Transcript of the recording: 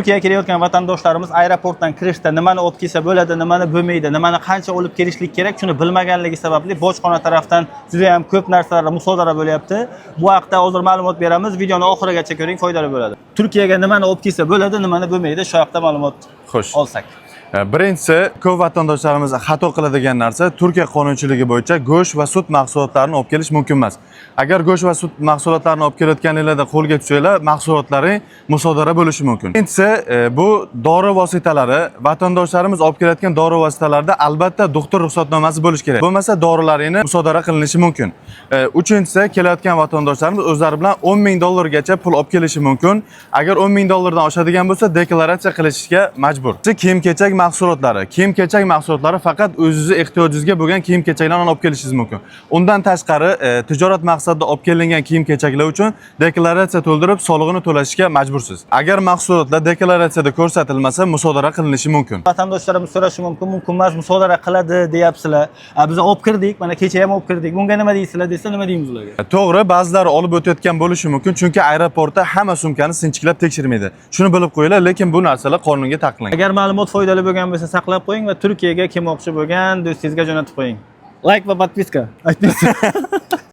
Turkiyaga kelayotgan vatandoshlarimiz aeroportdan kirishda nimani olib kelsa bo'ladi, nimani bo'lmaydi, nimani qancha olib kelishlik kerak, shuni bilmaganligi sababli bojxona tarafdan juda ham ko'p narsalarda musodara bo'lyapti. Bu haqda hozir ma'lumot beramiz. Videoni oxirigacha ko'ring, foydali bo'ladi. Turkiyaga nimani olib kelsa bo'ladi, nimani bo'lmaydi, shu haqda ma'lumot olsak. Birinchisi, ko'p vatandoshlarimiz xato qiladigan narsa Turkiya qonunchiligi bo'yicha go'sht va sut mahsulotlarini olib kelish mumkin emas. Agar go'sht va sut mahsulotlarini olib kelayotganingizda qo'lga tushsanglar, mahsulotlaring musodara bo'lishi mumkin. Ikkinchisi, bu dori vositalari, vatandoshlarimiz olib kelayotgan dori vositalarida albatta doktor ruxsatnomasi bo'lishi kerak. Bo'lmasa dorilaringiz musodara qilinishi mumkin. Uchinchisi, kelayotgan vatandoshlarimiz o'zlari bilan 10 ming dollargacha pul olib kelishi mumkin. Agar 10 ming dollardan oshadigan bo'lsa, deklaratsiya qilishga majbur. Kiyim-kechak kiyim-kechak mahsulotlari faqat o'zingizning ehtiyojingizga bo'lgan kiyim-kechaklarni olib kelishingiz mumkin. Undan tashqari, tijorat maqsadida olib kelingan kiyim-kechaklar uchun deklaratsiya to'ldirib, solig'ini to'lashga majbursiz. Agar mahsulotlar deklaratsiyada ko'rsatilmasa, musodara qilinishi mumkin. Vatandoshlarimiz so'rashi mumkin emas, musodara qiladi deyapsizlar. Biz olib kirdik, mana kecha ham olib kirdik. Bunga nima deysizlar desa, nima deymiz ularga? To'g'ri, ba'zilari olib o'tayotgan bo'lishi mumkin, chunki aeroportda hamma sumkani sinchiklab tekshirmaydi. Shuni bilib qo'yinglar, lekin bu narsalar qonunga taqiqlangan. Agar ma'lumot foydali bo'lgan bo'lsa, saqlab qo'ying va Turkiyaga kelmoqchi bo'lgan do'stingizga jo'natib qo'ying. Like va podpiska. Aytmaysiz.